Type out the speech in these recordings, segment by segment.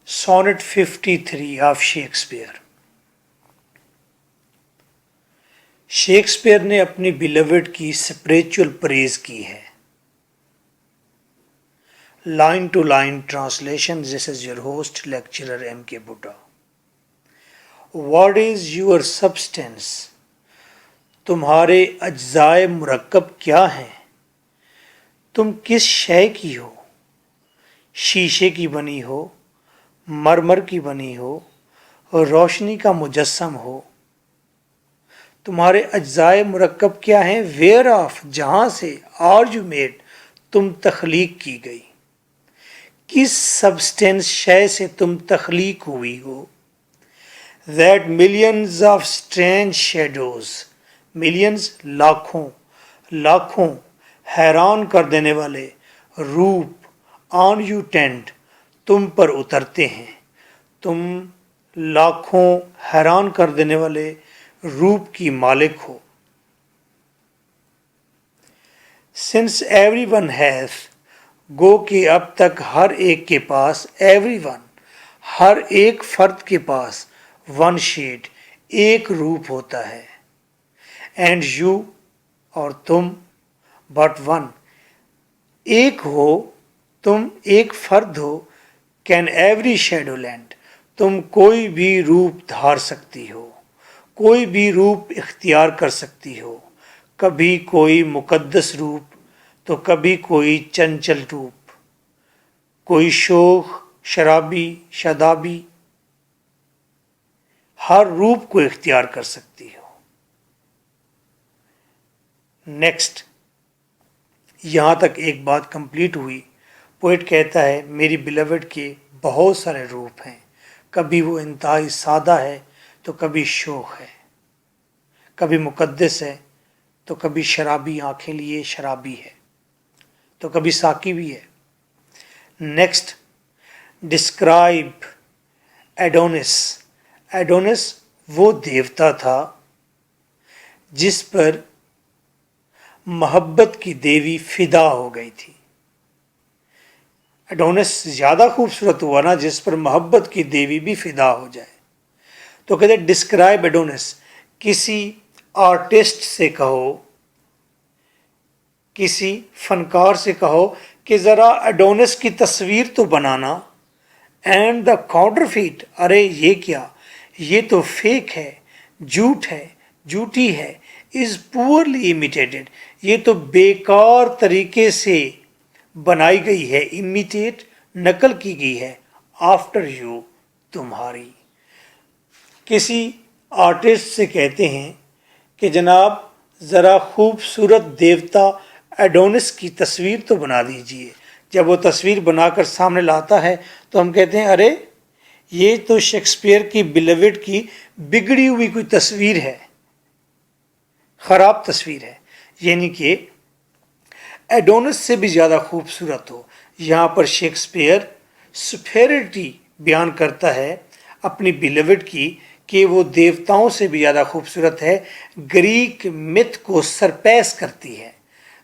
Sonnet 53 of Shakespeare. Shakespeare ने अपनी beloved की स्पिरिचुअल प्रेज की है। Line to line translation, this is your host lecturer M.K. Buddha. What is your substance? तुम्हारे अज्जाए मुरक्कब क्या हैं? तुम किस शय की हो? शीशे की बनी हो, मरमर की बनी हो, रोशनी का मुजस्सम हो। तुम्हारे अज्जाए मुरक्कब क्या हैं? वेयर ऑफ, जहाँ से, आर यू मेड, तुम तख्लीक की गई। किस सब्सटेंस शय से तुम तख्लीक हुई हो? That millions of strange shadows, millions लाखों लाखों हैरान कर देने वाले रूप, ऑन यू टेंट, तुम पर उतरते हैं। तुम लाखों हैरान कर देने वाले रूप की मालिक हो। सिंस एवरी वन हैज, गो कि अब तक हर एक के पास, एवरी वन, हर एक फर्द के पास, वन शेड, एक रूप होता है। एंड यू, और तुम, बट वन, एक हो, तुम एक फर्द हो। कैन एवरी शेडो लैंड, तुम कोई भी रूप धार सकती हो, कोई भी रूप इख्तियार कर सकती हो। कभी कोई मुकद्दस रूप तो कभी कोई चंचल रूप, कोई शोख, शराबी, शदाबी, हर रूप को इख्तियार कर सकती हो। नेक्स्ट, यहाँ तक एक बात कंप्लीट हुई। पोइट कहता है मेरी बिलवड के बहुत सारे रूप हैं। कभी वो इंतहाई सादा है तो कभी शोख है, कभी मुकद्दस है तो कभी शराबी, आंखें लिए शराबी है, तो कभी साकी भी है। Next, describe Adonis. एडोनिस वो देवता था जिस पर मोहब्बत की देवी फिदा हो गई थी। एडोनिस ज़्यादा खूबसूरत हुआ ना जिस पर मोहब्बत की देवी भी फिदा हो जाए। तो कहते डिस्क्राइब एडोनिस, किसी आर्टिस्ट से कहो, किसी फनकार से कहो कि ज़रा एडोनिस की तस्वीर तो बनाना। एंड द काउंटरफीट, अरे ये क्या, ये तो फेक है, झूठ है, झूठी है। इज़ पुअरली इमिटेटेड, ये तो बेकार तरीके से बनाई गई है। इमिटेट, नकल की गई है। आफ्टर यू, तुम्हारी। किसी आर्टिस्ट से कहते हैं कि जनाब ज़रा खूबसूरत देवता एडोनिस की तस्वीर तो बना दीजिए। जब वो तस्वीर बनाकर सामने लाता है तो हम कहते हैं अरे ये तो शेक्सपियर की बिलवड की बिगड़ी हुई कोई तस्वीर है, ख़राब तस्वीर है, यानी कि एडोनिस से भी ज़्यादा खूबसूरत हो। यहाँ पर शेक्सपियर सुपेरिटी बयान करता है अपनी बिलवड की कि वो देवताओं से भी ज़्यादा खूबसूरत है। ग्रीक मिथ को सरपैस करती है,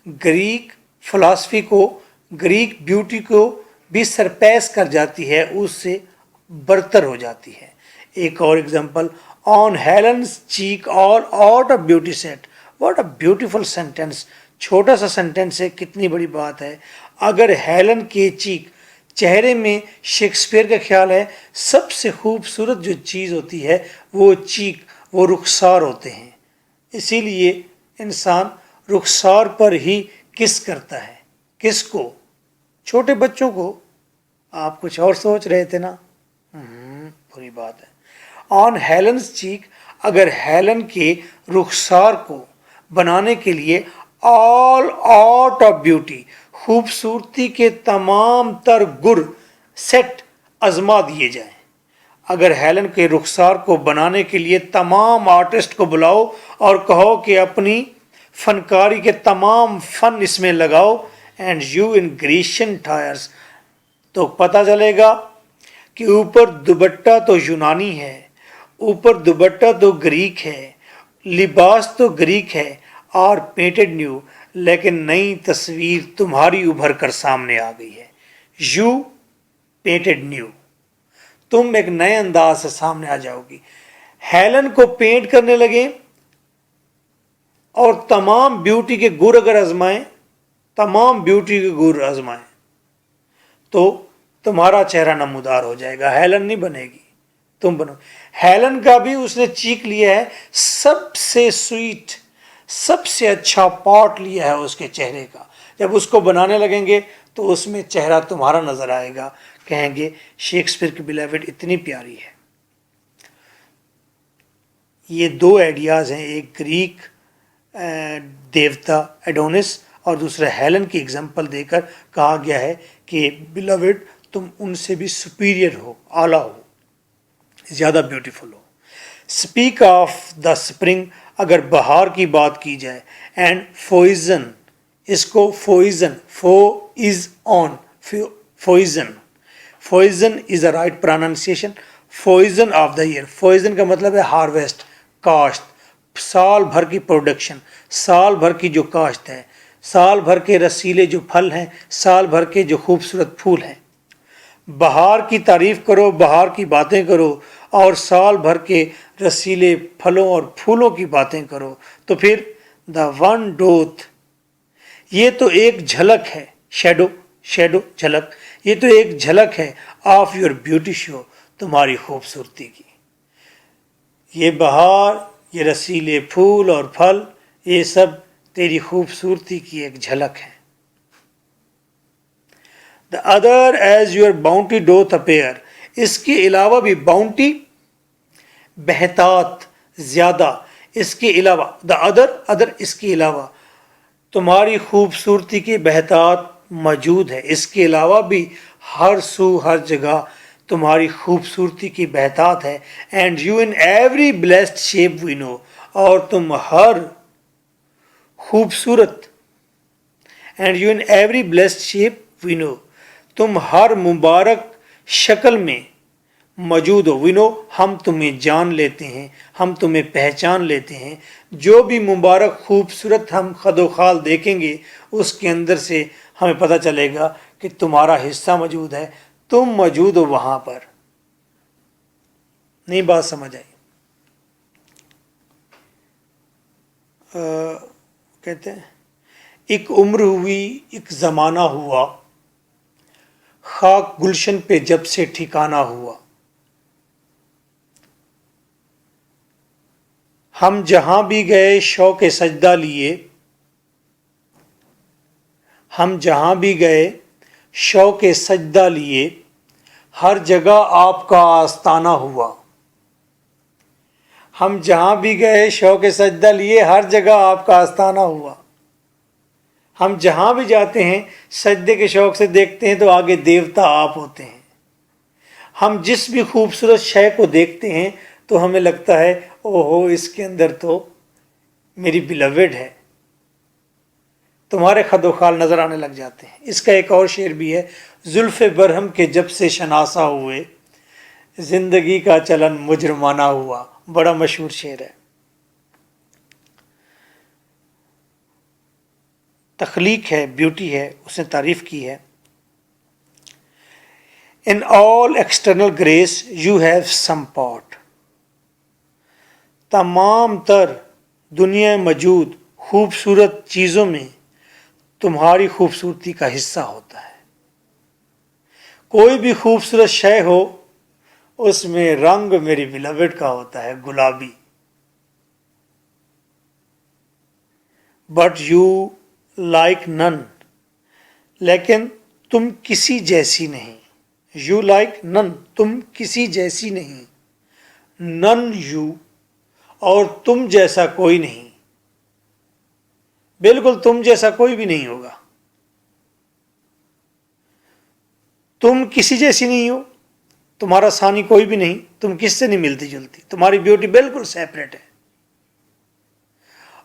ग्रीक फ़िलासफ़ी को, ग्रीक ब्यूटी को भी सरपैस कर जाती है, उससे बरतर हो जाती है। एक और example, on Helen's cheek all out of beauty set. What a beautiful sentence, छोटा सा सेंटेंस है, कितनी बड़ी बात है। अगर हेलन के चीक, चेहरे में शेक्सपियर का ख्याल है सबसे खूबसूरत जो चीज़ होती है वो चीक, वो रुखसार होते हैं। इसीलिए इंसान रुखसार पर ही किस करता है। किसको? छोटे बच्चों को। आप कुछ और सोच रहे थे ना, बुरी बात है। ऑन हेलेन्स चीक, अगर हेलन के रुखसार को बनाने के लिए ऑल आउट ऑफ ब्यूटी, खूबसूरती के तमाम तर गुर सेट आजमा दिए जाएं। अगर हेलन के रुखसार को बनाने के लिए तमाम आर्टिस्ट को बुलाओ और कहो कि अपनी फनकारी के तमाम फन इसमें लगाओ, and you in Grecian tyres, तो पता चलेगा कि ऊपर दुपट्टा तो यूनानी है, ऊपर दुपट्टा तो ग्रीक है, लिबास तो ग्रीक है और पेंटेड न्यू, लेकिन नई तस्वीर तुम्हारी उभर कर सामने आ गई है। यू पेंटेड न्यू, تم ایک نئے انداز سے سامنے آ جاؤ گی. ہیلن کو پینٹ کرنے لگے اور تمام بیوٹی کے گر اگر آزمائیں، تمام بیوٹی کے گر آزمائیں تو تمہارا چہرہ نمودار ہو جائے گا. ہیلن نہیں بنے گی، تم بنو. ہیلن کا بھی اس نے چیک لیا ہے، سب سے سویٹ، سب سے اچھا پارٹ لیا ہے اس کے چہرے کا. جب اس کو بنانے لگیں گے تو اس میں چہرہ تمہارا نظر آئے گا، کہیں گے شیکسپیئر کی بیلاوڈ اتنی پیاری ہے. یہ دو آئیڈیاز ہیں، ایک گریک دیوتا ایڈونس اور دوسرا ہیلن کی ایگزامپل دے کر کہا گیا ہے کہ بیلاوڈ تم ان سے بھی سپیریئر ہو، اعلیٰ ہو، زیادہ beautiful who. Speak of the spring, اگر بہار کی بات کی جائے، اینڈ فوئزن، اس کو foison, foi as on, foison, foison is a right pronunciation. Foison of the year, foison کا مطلب ہے ہارویسٹ، کاشت، سال بھر کی پروڈکشن، سال بھر کی جو کاشت ہے، سال بھر کے رسیلے جو پھل ہیں، سال بھر کے جو خوبصورت پھول ہیں. بہار کی تعریف کرو، بہار کی باتیں کرو اور سال بھر کے رسیلے پھلوں اور پھولوں کی باتیں کرو تو پھر دا ون ڈوتھ، یہ تو ایک جھلک ہے، شیڈو، شیڈو جھلک، یہ تو ایک جھلک ہے آف یور بیوٹی شو، تمہاری خوبصورتی کی. یہ بہار، یہ رسیلے پھول اور پھل، یہ سب تیری خوبصورتی کی ایک جھلک ہے. The other as your bounty doth appear, اس کے علاوہ بھی باؤنٹی، بہتات، زیادہ، اس کے علاوہ، دا ادر، ادر اس کے علاوہ تمہاری خوبصورتی کے بہتات موجود ہے. اس کے علاوہ بھی ہر سو ہر جگہ تمہاری خوبصورتی کی بہتات ہے. And you in every blessed shape we know, اور تم ہر خوبصورت، and you in every blessed shape we know, تم ہر مبارک شکل میں موجود ہو. وی نو، ہم تمہیں جان لیتے ہیں، ہم تمہیں پہچان لیتے ہیں. جو بھی مبارک خوبصورت ہم خد و خال دیکھیں گے اس کے اندر سے ہمیں پتہ چلے گا کہ تمہارا حصہ موجود ہے، تم موجود ہو وہاں پر. نہیں بات سمجھ آئی؟ کہتے ہیں ایک عمر ہوئی، ایک زمانہ ہوا، خاک گلشن پہ جب سے ٹھکانہ ہوا. ہم جہاں بھی گئے شوق سجدہ لیے، ہم جہاں بھی گئے شوق سجدہ لیے، ہر جگہ آپ کا آستانہ ہوا. ہم جہاں بھی گئے شوق سجدہ لیے، ہر جگہ آپ کا آستانہ ہوا. ہم جہاں بھی جاتے ہیں سجدے کے شوق سے دیکھتے ہیں تو آگے دیوتا آپ ہوتے ہیں. ہم جس بھی خوبصورت شے کو دیکھتے ہیں تو ہمیں لگتا ہے اوہو، اس کے اندر تو میری بیلاوڈ ہے، تمہارے خد و خال نظر آنے لگ جاتے ہیں. اس کا ایک اور شعر بھی ہے، زلف برہم کے جب سے شناسا ہوئے، زندگی کا چلن مجرمانہ ہوا. بڑا مشہور شعر ہے. تخلیق ہے، بیوٹی ہے، اس نے تعریف کی ہے. In all external grace you have some part. تمام تر دنیا موجود خوبصورت چیزوں میں تمہاری خوبصورتی کا حصہ ہوتا ہے. کوئی بھی خوبصورت شے ہو اس میں رنگ میری بیلاوڈ کا ہوتا ہے، گلابی. بٹ یو لائک نن، لیکن تم کسی جیسی نہیں. یو لائک نن، تم کسی جیسی نہیں. نن یو، اور تم جیسا کوئی نہیں. بالکل تم جیسا کوئی بھی نہیں ہوگا. تم کسی جیسی نہیں ہو، تمہارا ثانی کوئی بھی نہیں، تم کس سے نہیں ملتی جلتی، تمہاری بیوٹی بالکل سیپریٹ ہے.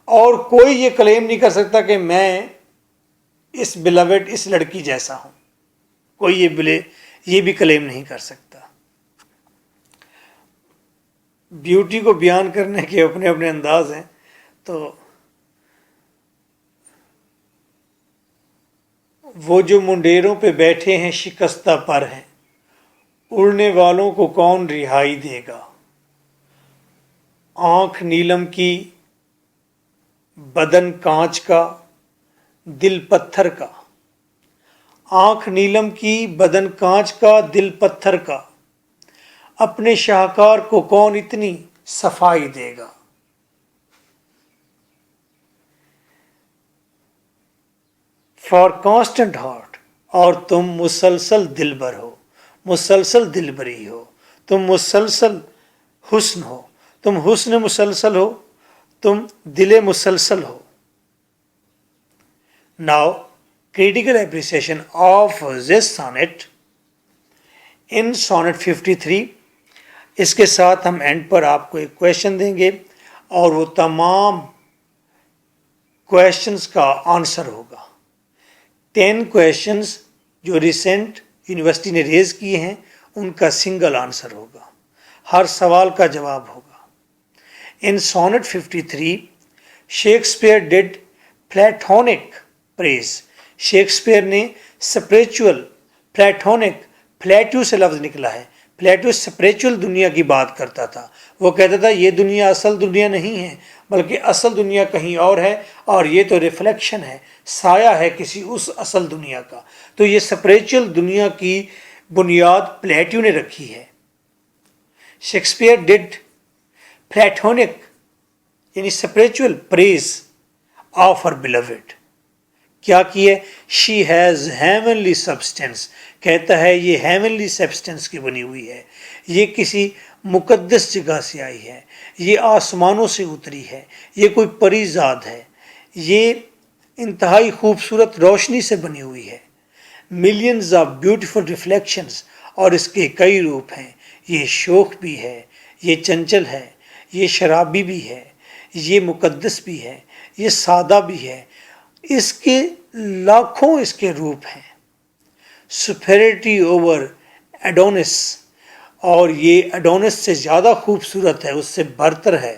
اور کوئی یہ کلیم نہیں کر سکتا کہ میں اس بیلاوڈ، اس لڑکی جیسا ہوں. کوئی یہ بھی کلیم نہیں کر سکتا. بیوٹی کو بیان کرنے کے اپنے اپنے انداز ہیں. تو وہ جو منڈیروں پہ بیٹھے ہیں شکستہ پر ہیں، उड़ने वालों को कौन रिहाई देगा। आंख नीलम की, बदन कांच का, दिल पत्थर का। आंख नीलम की, बदन कांच का, दिल पत्थर का, अपने शाहकार को कौन इतनी सफाई देगा। फॉर कांस्टेंट हार्ट, और तुम मुसलसल दिलबर हो, मुसलसल दिलबरी हो, तुम मुसलसल हुस्न हो, तुम हुस्न मुसलसल हो, तुम दिले मुसलसल हो। Now critical appreciation of this sonnet in sonnet 53। इसके साथ हम एंड पर आपको एक क्वेश्चन देंगे और वो तमाम क्वेश्चंस का आंसर होगा। 10 क्वेश्चंस जो रिसेंट यूनिवर्सिटी ने रेज किए हैं उनका सिंगल आंसर होगा, हर सवाल का जवाब होगा। इन sonnet 53 Shakespeare did platonic praise. Shakespeare ने स्पिरिचुअल प्लेटोनिक, प्लेटू से लफ्ज़ निकला है, प्लेटो स्पिरिचुअल दुनिया की बात करता था। वो कहता था ये दुनिया असल दुनिया नहीं है, बल्कि असल दुनिया कहीं और है और ये तो रिफ्लेक्शन है, साया है किसी उस असल दुनिया का। तो ये स्पिरिचुअल दुनिया की बुनियाद प्लेटो ने रखी है। शेक्सपियर डिड प्लेटोनिक यानी spiritual praise of her beloved. क्या की है? शी हैज़ हेवनली सब्सटेंस, कहता है ये हेवनली सब्सटेंस की बनी हुई है, ये किसी मुकद्दस जगह से आई है, ये आसमानों से उतरी है, ये कोई परीजाद है, ये इंतहाई खूबसूरत रोशनी से बनी हुई है। मिलियंस ऑफ ब्यूटीफुल रिफ्लेक्शंस, और इसके कई रूप हैं। ये शोख भी है, ये चंचल है, ये शराबी भी है, ये मुकद्दस भी है, ये सादा भी है, इसके लाखों इसके रूप हैं। सुपेरिटी ओवर एडोनिस, और ये एडोनिस से ज़्यादा खूबसूरत है, उससे बरतर है।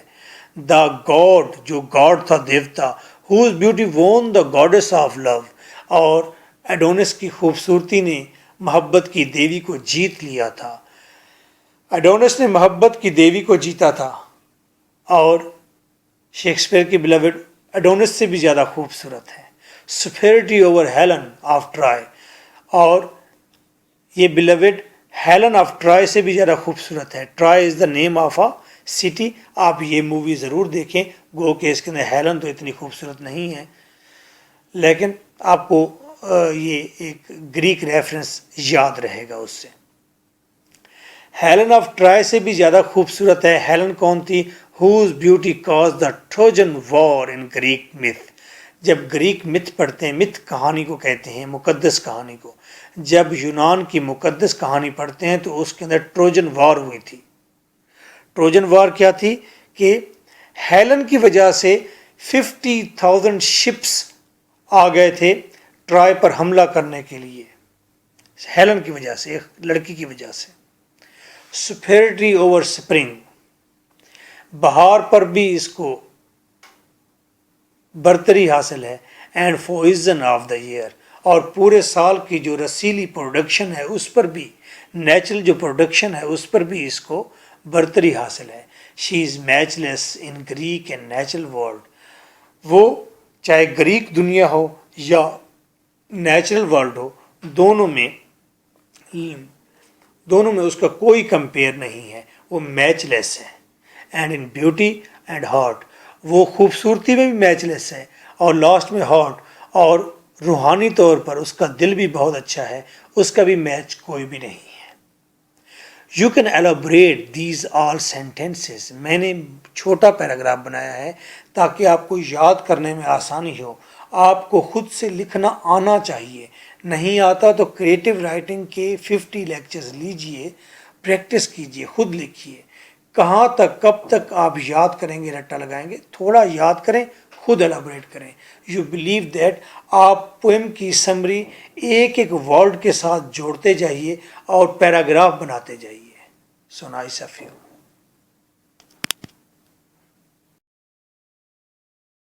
द गॉड, जो गॉड था, देवता, whose beauty won the goddess of love, और एडोनिस की खूबसूरती ने मोहब्बत की देवी को जीत लिया था। एडोनिस ने मोहब्बत की देवी को जीता था, और शेक्सपियर की बिलवेड एडोनिस से भी ज़्यादा खूबसूरत है। Superiority over Helen of try, और ये बिलवेड हेलन ऑफ ट्राय से भी ज़्यादा खूबसूरत है। Try is the name of a city. आप ये मूवी ज़रूर देखें, गो के इसके अंदर हेलन तो इतनी खूबसूरत नहीं है, लेकिन आपको ये एक ग्रीक रेफरेंस याद रहेगा उससे। हेलन ऑफ ट्राय से भी ज़्यादा खूबसूरत है। हेलन कौन थी? Whose beauty caused the Trojan war in Greek myth. जब ग्रीक मिथ पढ़ते हैं, मिथ कहानी को कहते हैं, मुकद्दस कहानी को, जब यूनान की मुकद्दस कहानी पढ़ते हैं तो उसके अंदर ट्रोजन वॉर हुई थी। ट्रोजन वॉर क्या थी कि हेलन की वजह से 50,000 शिप्स आ गए थे ट्राय पर हमला करने के लिए, हेलन की वजह से, एक लड़की की वजह से। सुपेरिटी ओवर स्प्रिंग, बहार पर भी इसको बरतरी हासिल है। And poison of the year, और पूरे साल की जो रसीली प्रोडक्शन है उस पर भी, नेचुरल जो प्रोडक्शन है उस पर भी इसको बरतरी हासिल है। She is matchless in Greek and natural world. वो चाहे ग्रीक दुनिया हो या नेचुरल वर्ल्ड हो, दोनों में उसका कोई कंपेयर नहीं है, वो मैचलेस है। And in beauty and heart, वो खूबसूरती में भी मैचलेस है, और लास्ट में हार्ट, और रूहानी तौर पर उसका दिल भी बहुत अच्छा है, उसका भी मैच कोई भी नहीं है। You can elaborate these all sentences. मैंने छोटा पैराग्राफ बनाया है ताकि आपको याद करने में आसानी हो। आपको खुद से लिखना आना चाहिए, नहीं आता तो क्रिएटिव राइटिंग के 50 लेक्चर्स लीजिए, प्रैक्टिस कीजिए, खुद लिखिए। कहाँ तक, कब तक आप याद करेंगे, रट्टा लगाएंगे? थोड़ा याद करें, खुद एलाबोरेट करें। यू बिलीव दैट आप पोएम की समरी एक एक वर्ड के साथ जोड़ते जाइए और पैराग्राफ बनाते जाइए। So nice of you.